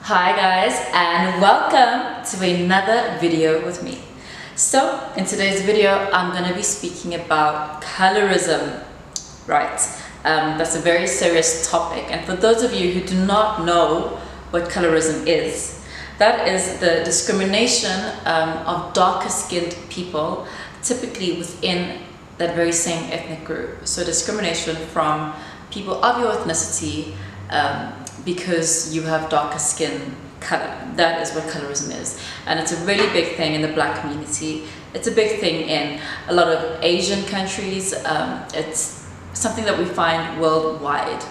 Hi guys, and welcome to another video with me. So in today's video I'm going to be speaking about colorism. Right, that's a very serious topic, and for those of you who do not know what colorism is, that is the discrimination of darker skinned people, typically within that very same ethnic group. So discrimination from people of your ethnicity because you have darker skin color. That is what colorism is, and it's a really big thing in the black community. It's a big thing in a lot of Asian countries. It's something that we find worldwide,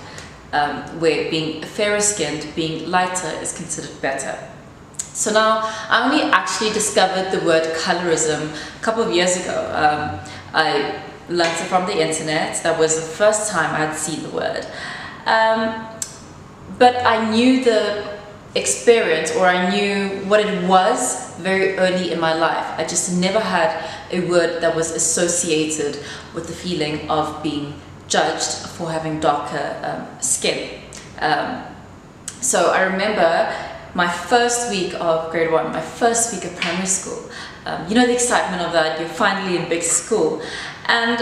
where being fairer skinned, being lighter is considered better. So now I only actually discovered the word colorism a couple of years ago. I learned it from the internet. That was the first time I had seen the word. But I knew the experience, or I knew what it was very early in my life. I just never had a word that was associated with the feeling of being judged for having darker skin. So I remember my first week of grade 1, my first week of primary school. You know, the excitement of that, you're finally in big school. And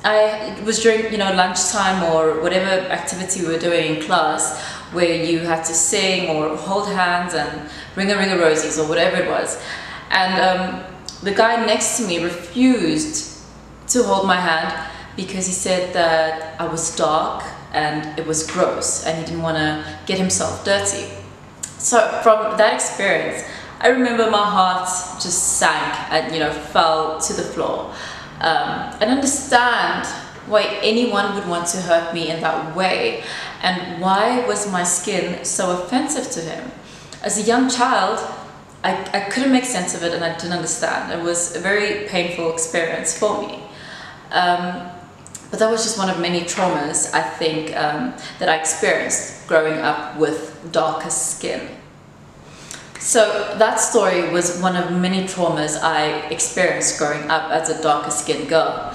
it was during, lunchtime or whatever activity we were doing in class, where you had to sing or hold hands and ring a rosies or whatever it was. And the guy next to me refused to hold my hand because he said that I was dark and it was gross and he didn't want to get himself dirty. So from that experience, I remember my heart just sank and fell to the floor. And understand why anyone would want to hurt me in that way, and why was my skin so offensive to him. As a young child, I couldn't make sense of it, and I didn't understand. It was a very painful experience for me. But that was just one of many traumas, I think, that I experienced growing up with darker skin. So that story was one of many traumas I experienced growing up as a darker skinned girl.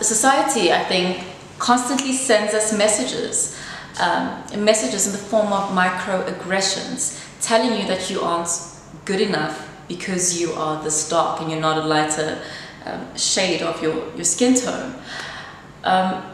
Society, I think, constantly sends us messages in the form of microaggressions, telling you that you aren't good enough because you are this dark and you're not a lighter shade of your skin tone. And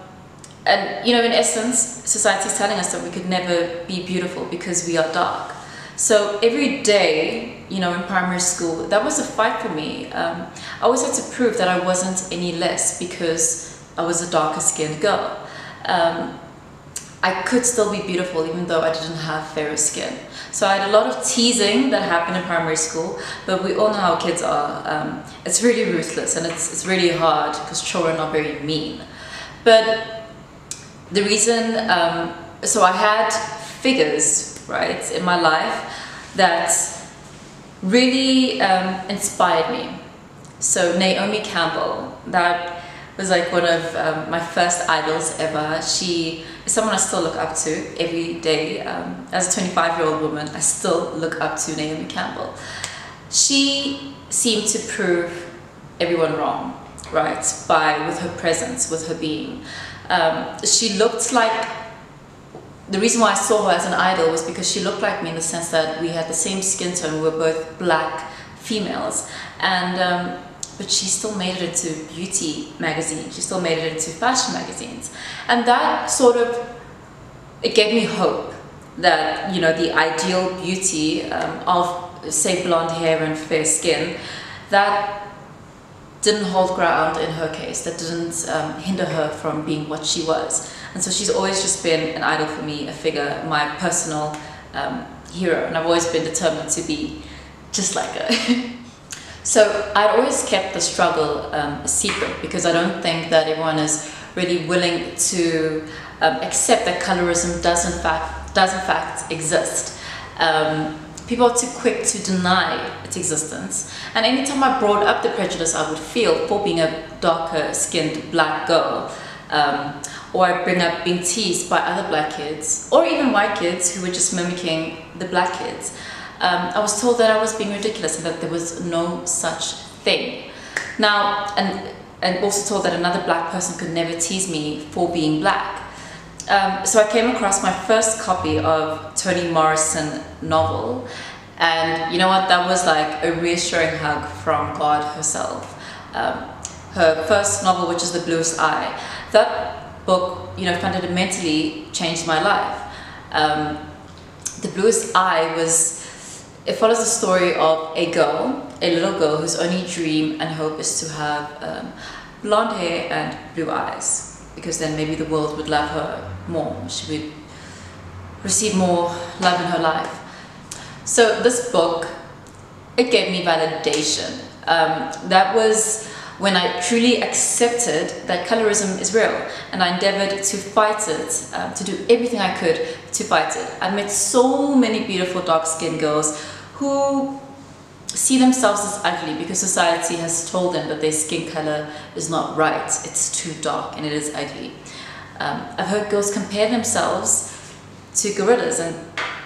in essence, society is telling us that we could never be beautiful because we are dark. So every day, in primary school, that was a fight for me. I always had to prove that I wasn't any less because I was a darker skinned girl. I could still be beautiful even though I didn't have fairer skin. So I had a lot of teasing that happened in primary school, but we all know how kids are. It's really ruthless and it's really hard because children are very mean. But the reason, so I had figures, right, in my life that really inspired me. So Naomi Campbell, that was like one of my first idols ever. She is someone I still look up to every day. As a 25-year-old woman, I still look up to Naomi Campbell. She seemed to prove everyone wrong, right, with her presence, with her being. She looked like, the reason why I saw her as an idol was because she looked like me in the sense that we had the same skin tone. We were both black females, and but she still made it into beauty magazines. She still made it into fashion magazines, and that it gave me hope that the ideal beauty of, say, blonde hair and fair skin, that didn't hold ground in her case. That didn't hinder her from being what she was. And so she's always just been an idol for me, a figure, my personal hero, and I've always been determined to be just like her. So I'd always kept the struggle a secret because I don't think that everyone is really willing to accept that colorism does in fact exist. People are too quick to deny its existence, and anytime I brought up the prejudice I would feel for being a darker skinned black girl, or I bring up being teased by other black kids or even white kids who were just mimicking the black kids, I was told that I was being ridiculous and that there was no such thing. Now, and also told that another black person could never tease me for being black. So I came across my first copy of Toni Morrison novel, and you know what, that was like a reassuring hug from God herself. Her first novel, which is The Bluest Eye, that book, you know, fundamentally changed my life. The Bluest Eye it follows the story of a little girl whose only dream and hope is to have blonde hair and blue eyes, because then maybe the world would love her more. She would receive more love in her life. So this book, it gave me validation. That was when I truly accepted that colorism is real, and I endeavored to fight it, to do everything I could to fight it. I met so many beautiful dark-skinned girls who see themselves as ugly because society has told them that their skin color is not right, it's too dark and it is ugly. I've heard girls compare themselves to gorillas, and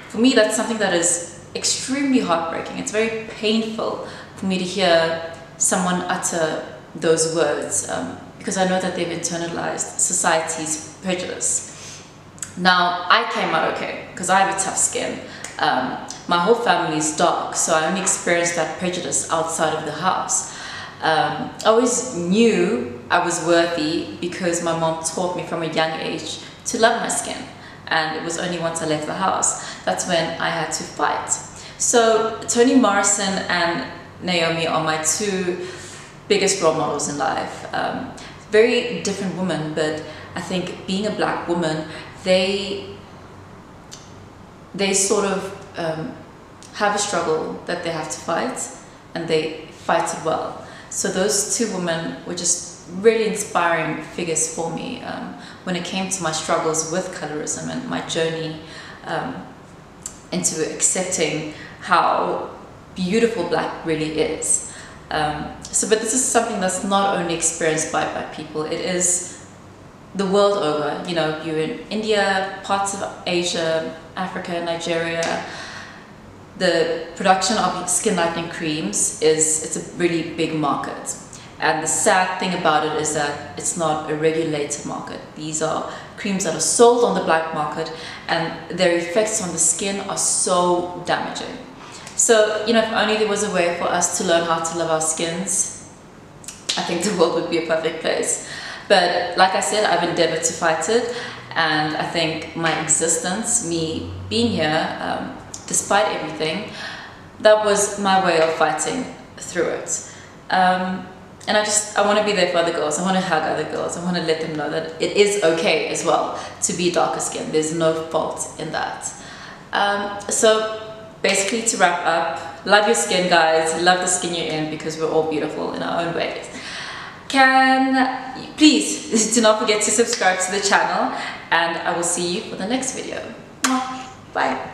for me that's something that is extremely heartbreaking. It's very painful for me to hear someone utter those words, because I know that they've internalized society's prejudice. Now, I came out okay because I have a tough skin. My whole family is dark, so I only experienced that prejudice outside of the house. I always knew I was worthy because my mom taught me from a young age to love my skin, and it was only once I left the house that's when I had to fight. So Toni Morrison and Naomi are my two biggest role models in life. Very different women, but I think being a black woman, they sort of have a struggle that they have to fight, and they fight it well. So those two women were just really inspiring figures for me when it came to my struggles with colorism and my journey into accepting how beautiful black really is. But this is something that's not only experienced by black people, it is the world over. You know, you're in India, parts of Asia, Africa, Nigeria. The production of skin lightening creams it's a really big market. And the sad thing about it is that it's not a regulated market. These are creams that are sold on the black market, and their effects on the skin are so damaging. So, you know, if only there was a way for us to learn how to love our skins, I think the world would be a perfect place. But like I said, I've endeavored to fight it, and I think my existence, me being here, despite everything, that was my way of fighting through it. And I want to be there for other girls. I want to hug other girls. I want to let them know that it is okay as well to be darker skinned. There's no fault in that. So basically, to wrap up, love your skin, guys. Love the skin you're in, because we're all beautiful in our own ways. Please do not forget to subscribe to the channel, and I will see you for the next video. Bye.